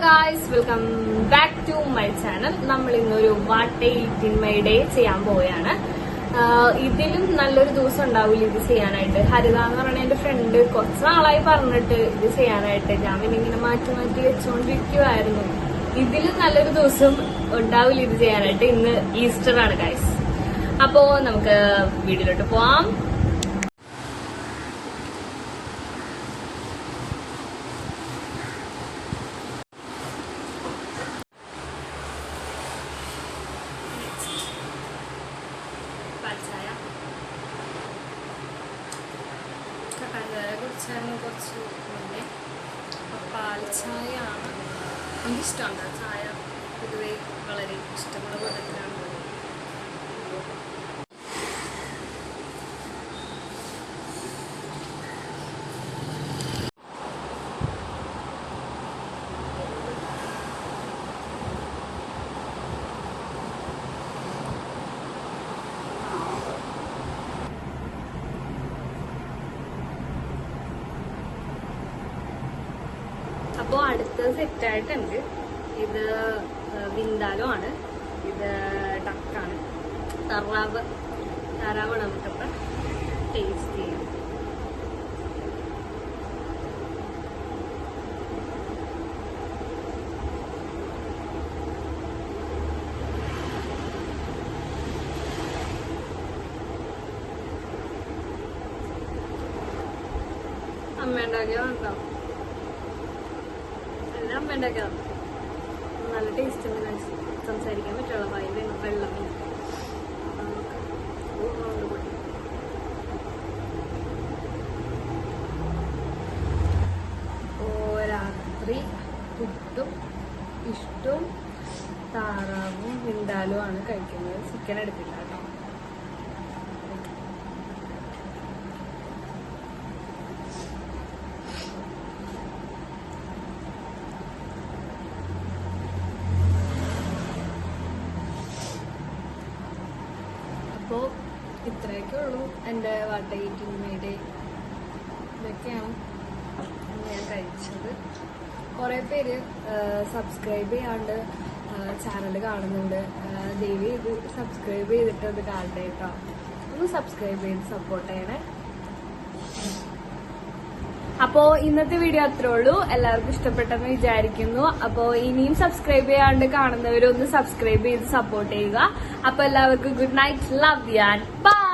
Guys, welcome back to my channel. നമ്മൾ ഇന്നൊരു what ഈറ്റിൻ my day ചെയ്യാൻ പോവുകയാണ്. ഇതിലും നല്ലൊരു ദിവസം ഉണ്ടാവില്ല ഇത് ചെയ്യാനായിട്ട്. ഹരിത എന്ന് പറയുന്ന എന്റെ ഫ്രണ്ട് കുറച്ച് നാളായി പറഞ്ഞിട്ട് ഇത് ചെയ്യാനായിട്ട്. ഞാൻ പിന്നെ ഇങ്ങനെ മാറ്റി മാറ്റി വെച്ചുകൊണ്ടിരിക്കുവായിരുന്നു. ഇതിലും നല്ലൊരു ദിവസം ഉണ്ടാവില്ല ഇത് ചെയ്യാനായിട്ട്. ഇന്ന് ഈസ്റ്റർ ആണ് ഗായ്സ്. അപ്പോ നമുക്ക് വീഡിയോയിലോട്ട് പോവാം. കുടിച്ചായിരുന്നു കുറച്ച് മുന്നേ. പാൽ ചായ ആണ് എനിക്കിഷ്ടമുണ്ട്. ചായ പൊതുവെ വളരെ ഇഷ്ടമുള്ള കൂട്ടത്തിലാണ്. അപ്പോ അടുത്തത് സെറ്റായിട്ടുണ്ട്. ഇത് വിന്താലോ ആണ്, ഇത് ഡക്കാണ്, താറാവാണ്. നമുക്കപ്പം ടേസ്റ്റ് ചെയ്യാം. അമ്മ ഉണ്ടാക്കിയാ ഉണ്ടോ? അമ്മ ഉണ്ടാക്കിയതാണ്. നല്ല ടേസ്റ്റ് ഉണ്ട്. സംസാരിക്കാൻ പറ്റുള്ള വായിൽ വെള്ളം. രാത്രി പുട്ടും ഇഷ്ടവും താറാവും വിന്താലും ആണ് കഴിക്കുന്നത്. ചിക്കൻ എടുത്തില്ല കേട്ടോ. അപ്പോൾ ഇത്രയൊക്കെ ഉള്ളൂ എൻ്റെ വാട്ട് ഈറ്റിൻ മൈ ഡേ. ഇതൊക്കെയാണ് ഞാൻ കഴിച്ചത്. കുറേ പേര് സബ്സ്ക്രൈബ് ചെയ്യാണ്ട് ചാനൽ കാണുന്നുണ്ട്. ദയവ് ചെയ്ത് സബ്സ്ക്രൈബ് ചെയ്തിട്ട് അത് കാണണ്ടേ കേട്ടോ. ഒന്ന് സബ്സ്ക്രൈബ് ചെയ്ത് സപ്പോർട്ട് ചെയ്യണേ. അപ്പോ ഇന്നത്തെ വീഡിയോ അത്രേ ഉള്ളൂ. എല്ലാവർക്കും ഇഷ്ടപ്പെട്ടെന്ന് വിചാരിക്കുന്നു. അപ്പോ ഇനിയും സബ്സ്ക്രൈബ് ചെയ്യാണ്ട് കാണുന്നവരൊന്ന് സബ്സ്ക്രൈബ് ചെയ്ത് സപ്പോർട്ട് ചെയ്യുക. അപ്പൊ എല്ലാവർക്കും good night, love you and by.